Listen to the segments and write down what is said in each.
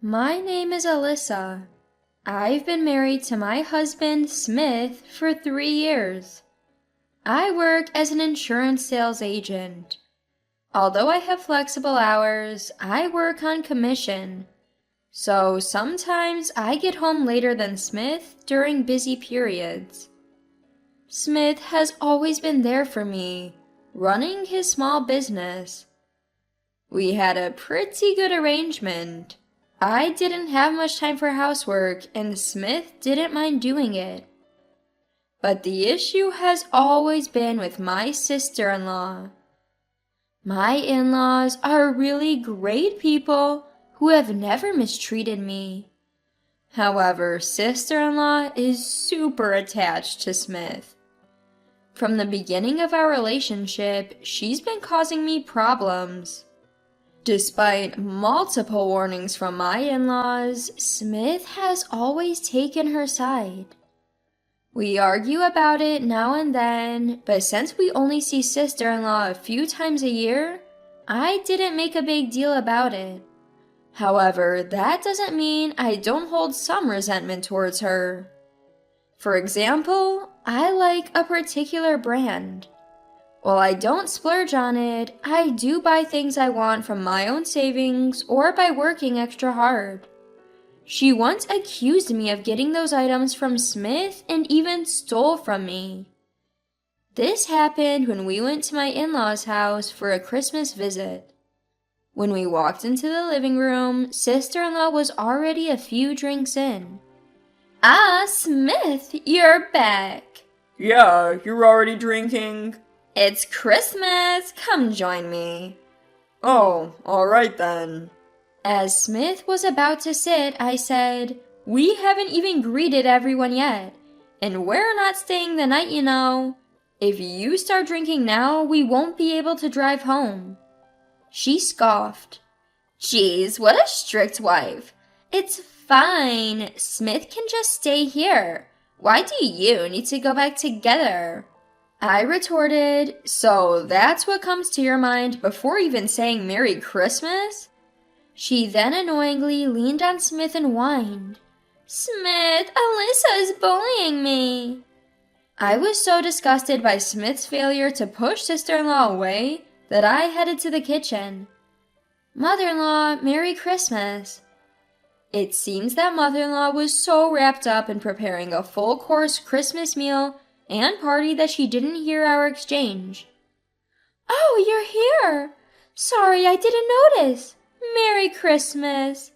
My name is Alyssa. I've been married to my husband, Smith, for 3 years. I work as an insurance sales agent. Although I have flexible hours, I work on commission. So sometimes I get home later than Smith during busy periods. Smith has always been there for me, running his small business. We had a pretty good arrangement. I didn't have much time for housework, and Smith didn't mind doing it. But the issue has always been with my sister-in-law. My in-laws are really great people who have never mistreated me. However, sister-in-law is super attached to Smith. From the beginning of our relationship, she's been causing me problems. Despite multiple warnings from my in-laws, Smith has always taken her side. We argue about it now and then, but since we only see sister-in-law a few times a year, I didn't make a big deal about it. However, that doesn't mean I don't hold some resentment towards her. For example, I like a particular brand. While I don't splurge on it, I do buy things I want from my own savings or by working extra hard. She once accused me of getting those items from Smith and even stole from me. This happened when we went to my in-laws' house for a Christmas visit. When we walked into the living room, sister-in-law was already a few drinks in. "Ah, Smith, you're back." "Yeah, you're already drinking?" "It's Christmas, come join me." "Oh, alright then." As Smith was about to sit, I said, "We haven't even greeted everyone yet, and we're not staying the night, you know. If you start drinking now, we won't be able to drive home." She scoffed. "Geez, what a strict wife. It's fine. Smith can just stay here. Why do you need to go back together?" I retorted, "So that's what comes to your mind before even saying Merry Christmas?" She then annoyingly leaned on Smith and whined, "Smith, Alyssa is bullying me." I was so disgusted by Smith's failure to push sister-in-law away that I headed to the kitchen. "Mother-in-law, Merry Christmas." It seems that mother-in-law was so wrapped up in preparing a full-course Christmas meal and party that she didn't hear our exchange. "Oh, you're here! Sorry, I didn't notice. Merry Christmas."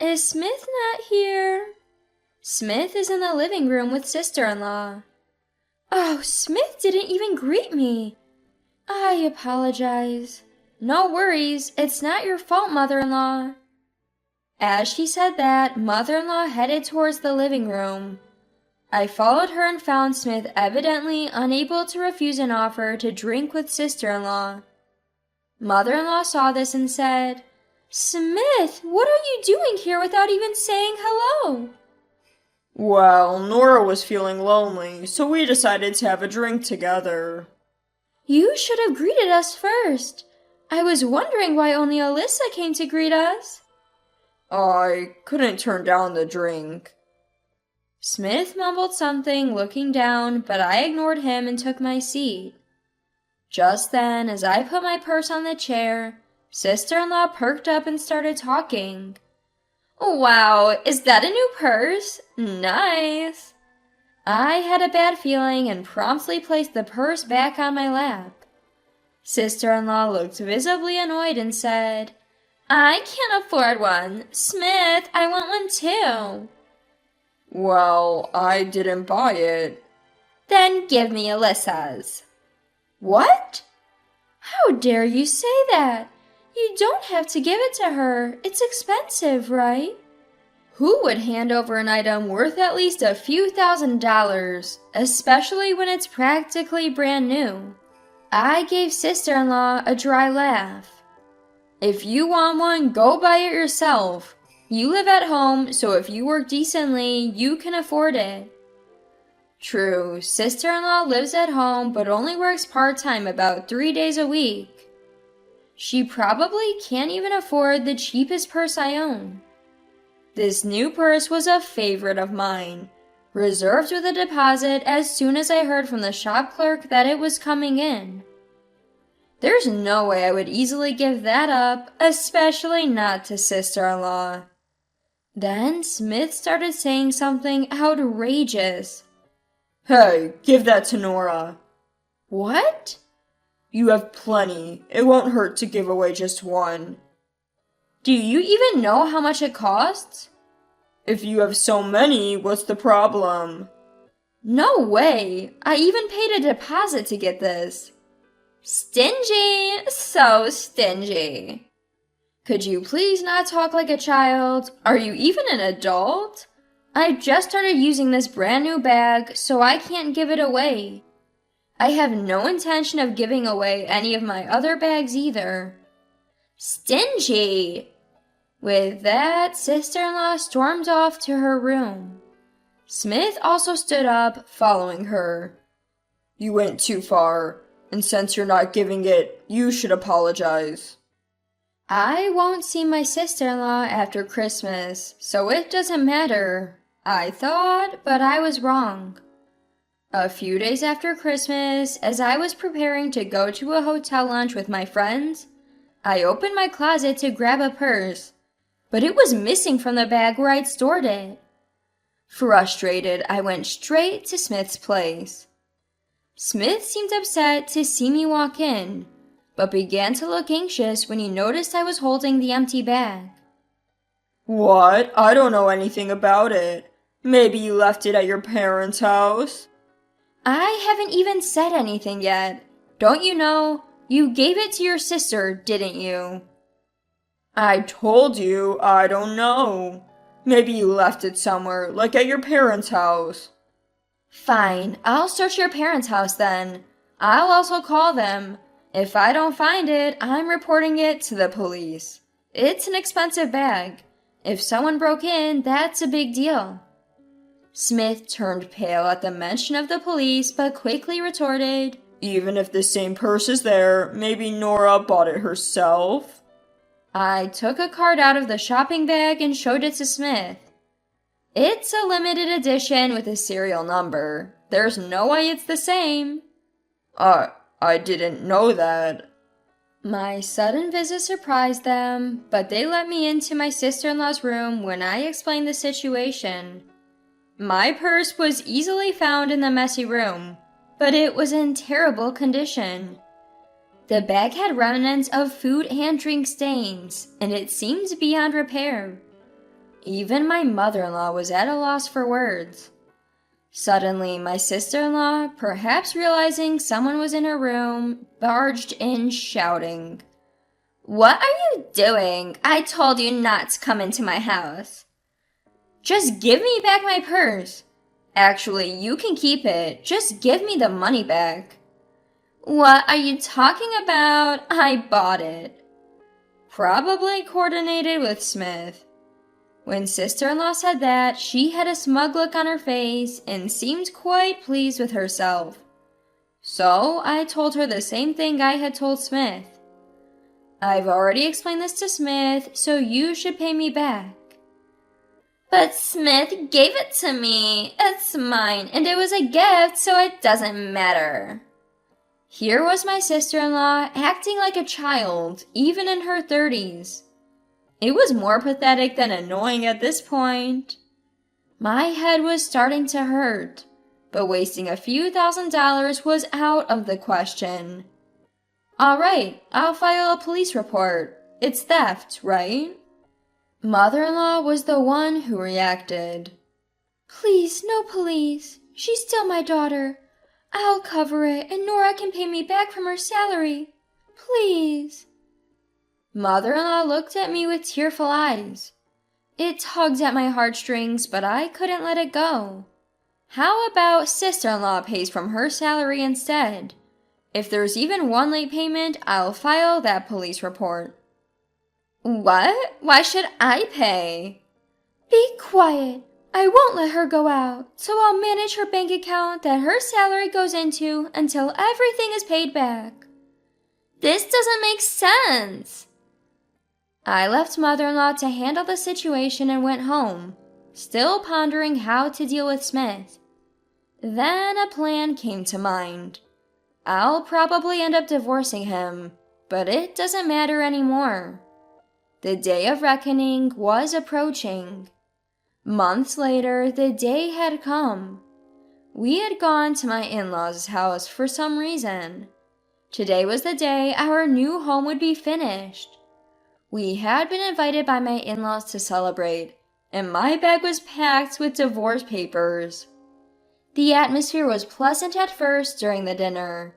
"Is Smith not here?" "Smith is in the living room with sister-in-law." "Oh, Smith didn't even greet me. I apologize." "No worries, it's not your fault, mother-in-law." As she said that, mother-in-law headed towards the living room. I followed her and found Smith evidently unable to refuse an offer to drink with sister-in-law. Mother-in-law saw this and said, "Smith, what are you doing here without even saying hello?" "Well, Nora was feeling lonely, so we decided to have a drink together." "You should have greeted us first. I was wondering why only Alyssa came to greet us." "I couldn't turn down the drink." Smith mumbled something, looking down, but I ignored him and took my seat. Just then, as I put my purse on the chair, sister-in-law perked up and started talking. "Wow, is that a new purse? Nice." I had a bad feeling and promptly placed the purse back on my lap. Sister-in-law looked visibly annoyed and said, "I can't afford one. Smith, I want one too." "Well, I didn't buy it." "Then give me Alyssa's." "What?" "How dare you say that? You don't have to give it to her. It's expensive, right?" Who would hand over an item worth at least a few $1,000s, especially when it's practically brand new? I gave sister-in-law a dry laugh. "If you want one, go buy it yourself. You live at home, so if you work decently, you can afford it." True, sister-in-law lives at home but only works part-time about 3 days a week. She probably can't even afford the cheapest purse I own. This new purse was a favorite of mine, reserved with a deposit as soon as I heard from the shop clerk that it was coming in. There's no way I would easily give that up, especially not to sister-in-law. Then Smith started saying something outrageous. Hey, give that to Nora. What? You have plenty. It won't hurt to give away just one. Do you even know how much it costs? If you have so many, what's the problem? No way! I even paid a deposit to get this. Stingy! So stingy. Could you please not talk like a child? Are you even an adult? I just started using this brand new bag, so I can't give it away. I have no intention of giving away any of my other bags either. Stingy! With that, sister-in-law stormed off to her room. Smith also stood up, following her. You went too far, and since you're not giving it, you should apologize. I won't see my sister-in-law after Christmas, so it doesn't matter. I thought, but I was wrong. A few days after Christmas, as I was preparing to go to a hotel lunch with my friends, I opened my closet to grab a purse, but it was missing from the bag where I'd stored it. Frustrated, I went straight to Smith's place. Smith seemed upset to see me walk in, but began to look anxious when he noticed I was holding the empty bag. What? I don't know anything about it. Maybe you left it at your parents' house? I haven't even said anything yet. Don't you know? You gave it to your sister, didn't you? I told you, I don't know. Maybe you left it somewhere, like at your parents' house. Fine, I'll search your parents' house then. I'll also call them. If I don't find it, I'm reporting it to the police. It's an expensive bag. If someone broke in, that's a big deal. Smith turned pale at the mention of the police, but quickly retorted, Even if the same purse is there, maybe Nora bought it herself? I took a card out of the shopping bag and showed it to Smith. It's a limited edition with a serial number. There's no way it's the same. I didn't know that. My sudden visit surprised them, but they let me into my sister-in-law's room when I explained the situation. My purse was easily found in the messy room, but it was in terrible condition. The bag had remnants of food and drink stains, and it seemed beyond repair. Even my mother-in-law was at a loss for words. Suddenly, my sister-in-law, perhaps realizing someone was in her room, barged in shouting, "What are you doing? I told you not to come into my house." "Just give me back my purse." "Actually, you can keep it. Just give me the money back." "What are you talking about? I bought it." Probably coordinated with Smith. When sister-in-law said that, she had a smug look on her face and seemed quite pleased with herself. So I told her the same thing I had told Smith. "I've already explained this to Smith, so you should pay me back." "But Smith gave it to me. It's mine, and it was a gift, so it doesn't matter." Here was my sister-in-law acting like a child, even in her 30s. It was more pathetic than annoying at this point. My head was starting to hurt, but wasting a few $1,000s was out of the question. "All right, I'll file a police report. It's theft, right?" Mother-in-law was the one who reacted. "Please, no police. She's still my daughter. I'll cover it, and Nora can pay me back from her salary. Please." Mother-in-law looked at me with tearful eyes. It tugged at my heartstrings, but I couldn't let it go. How about sister-in-law pays from her salary instead? If there's even one late payment, I'll file that police report. "What? Why should I pay?" "Be quiet. I won't let her go out, so I'll manage her bank account that her salary goes into until everything is paid back." "This doesn't make sense." I left mother-in-law to handle the situation and went home, still pondering how to deal with Smith. Then a plan came to mind. I'll probably end up divorcing him, but it doesn't matter anymore. The day of reckoning was approaching. Months later, the day had come. We had gone to my in-laws' house for some reason. Today was the day our new home would be finished. We had been invited by my in-laws to celebrate, and my bag was packed with divorce papers. The atmosphere was pleasant at first during the dinner.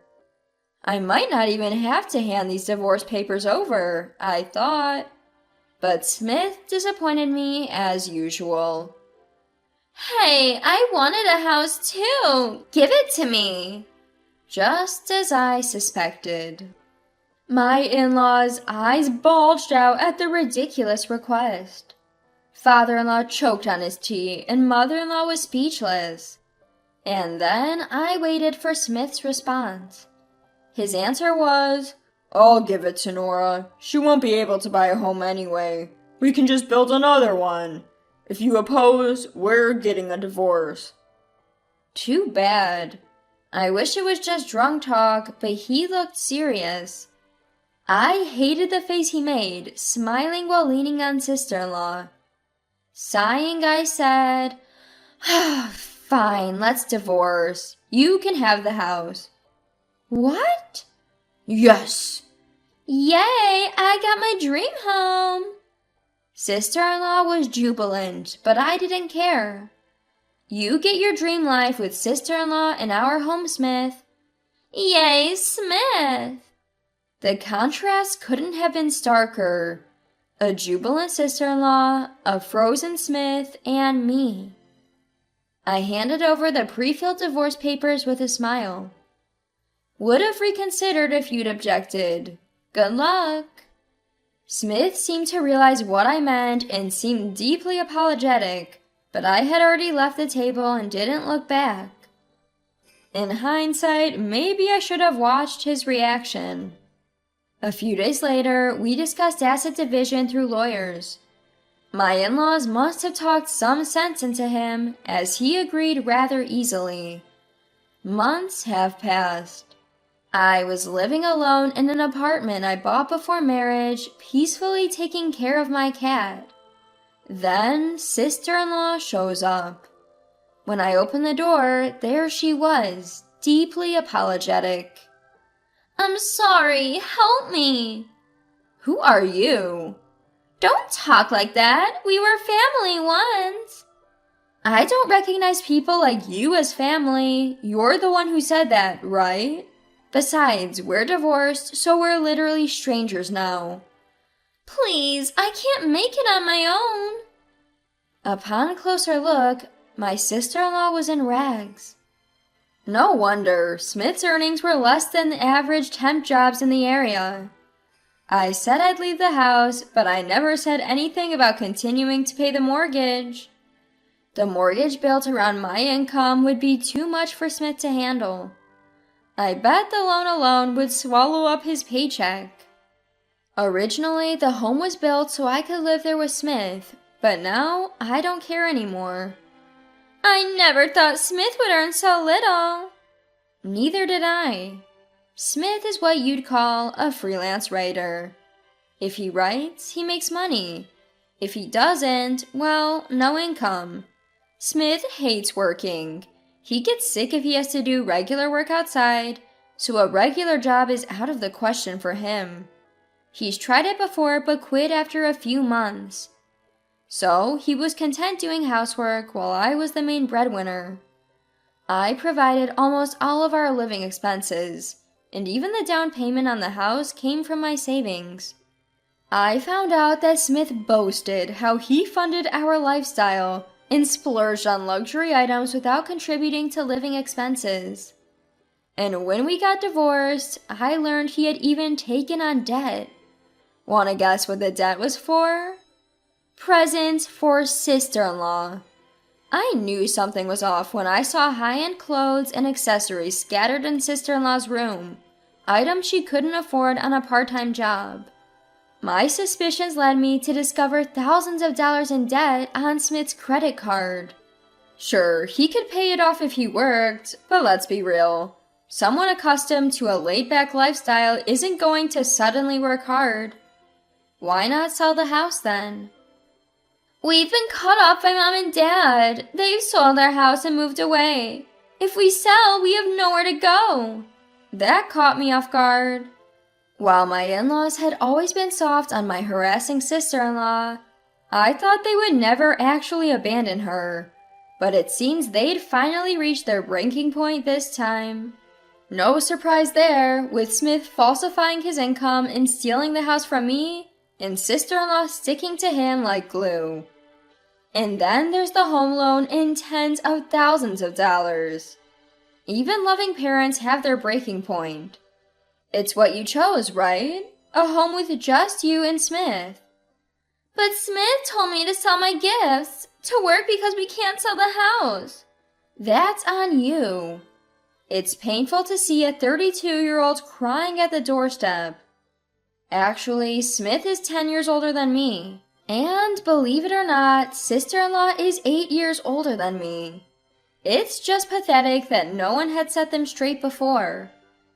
I might not even have to hand these divorce papers over, I thought. But Smith disappointed me as usual. "Hey, I wanted a house too! Give it to me!" Just as I suspected. My in-laws' eyes bulged out at the ridiculous request. Father-in-law choked on his tea, and mother-in-law was speechless. And then I waited for Smith's response. His answer was, "I'll give it to Nora. She won't be able to buy a home anyway. We can just build another one. If you oppose, we're getting a divorce." Too bad. I wish it was just drunk talk, but he looked serious. I hated the face he made, smiling while leaning on sister-in-law. Sighing, I said, "Fine, let's divorce. You can have the house." "What?" "Yes." "Yay, I got my dream home." Sister-in-law was jubilant, but I didn't care. "You get your dream life with sister-in-law in our home, Smith." Yay, Smith! The contrast couldn't have been starker. A jubilant sister-in-law, a frozen Smith, and me. I handed over the pre-filled divorce papers with a smile. "Would have reconsidered if you'd objected. Good luck." Smith seemed to realize what I meant and seemed deeply apologetic, but I had already left the table and didn't look back. In hindsight, maybe I should have watched his reaction. A few days later, we discussed asset division through lawyers. My in-laws must have talked some sense into him, as he agreed rather easily. Months have passed. I was living alone in an apartment I bought before marriage, peacefully taking care of my cat. Then sister-in-law shows up. When I opened the door, there she was, deeply apologetic. "I'm sorry, help me." "Who are you?" "Don't talk like that. We were family once." "I don't recognize people like you as family. You're the one who said that, right? Besides, we're divorced, so we're literally strangers now." "Please, I can't make it on my own." Upon a closer look, my sister-in-law was in rags. No wonder. Smith's earnings were less than the average temp jobs in the area. I said I'd leave the house, but I never said anything about continuing to pay the mortgage. The mortgage built around my income would be too much for Smith to handle. I bet the loan alone would swallow up his paycheck. Originally, the home was built so I could live there with Smith, but now I don't care anymore. "I never thought Smith would earn so little." Neither did I. Smith is what you'd call a freelance writer. If he writes, he makes money. If he doesn't, well, no income. Smith hates working. He gets sick if he has to do regular work outside, so a regular job is out of the question for him. He's tried it before but quit after a few months. So he was content doing housework while I was the main breadwinner. I provided almost all of our living expenses, and even the down payment on the house came from my savings. I found out that Smith boasted how he funded our lifestyle and splurged on luxury items without contributing to living expenses. And when we got divorced, I learned he had even taken on debt. Want to guess what the debt was for? Presents for sister-in-law. I knew something was off when I saw high-end clothes and accessories scattered in sister-in-law's room, items she couldn't afford on a part-time job. My suspicions led me to discover thousands of dollars in debt on Smith's credit card. Sure, he could pay it off if he worked, but let's be real. Someone accustomed to a laid-back lifestyle isn't going to suddenly work hard. Why not sell the house then? We've been cut off by Mom and Dad. They've sold our house and moved away. If we sell, we have nowhere to go. That caught me off guard. While my in-laws had always been soft on my harassing sister-in-law, I thought they would never actually abandon her. But it seems they'd finally reached their breaking point this time. No surprise there, with Smith falsifying his income and stealing the house from me, and sister-in-law sticking to him like glue. And then there's the home loan in tens of thousands of dollars. Even loving parents have their breaking point. It's what you chose, right? A home with just you and Smith. But Smith told me to sell my gifts, to work because we can't sell the house. That's on you. It's painful to see a 32-year-old crying at the doorstep. Actually, Smith is 10 years older than me. And believe it or not, sister-in-law is 8 years older than me. It's just pathetic that no one had set them straight before.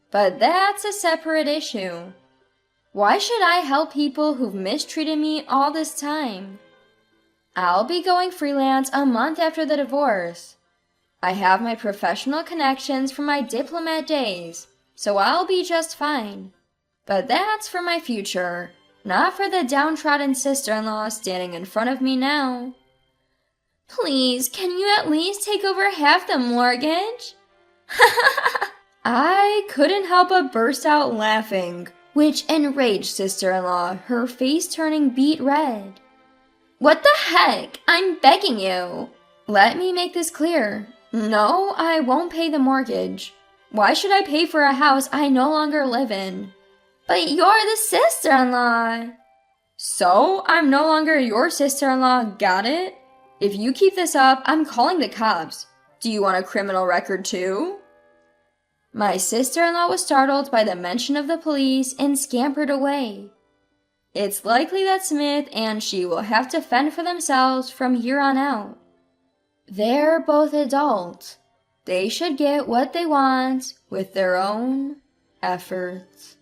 But that's a separate issue. Why should I help people who've mistreated me all this time? I'll be going freelance a month after the divorce. I have my professional connections from my diplomat days, so I'll be just fine. But that's for my future, not for the downtrodden sister-in-law standing in front of me now. Please, can you at least take over half the mortgage? I couldn't help but burst out laughing, which enraged sister-in-law, her face turning beet red. What the heck? I'm begging you. Let me make this clear. No, I won't pay the mortgage. Why should I pay for a house I no longer live in? But you're the sister-in-law. So, I'm no longer your sister-in-law, got it? If you keep this up, I'm calling the cops. Do you want a criminal record too? My sister-in-law was startled by the mention of the police and scampered away. It's likely that Smith and she will have to fend for themselves from here on out. They're both adults. They should get what they want with their own efforts.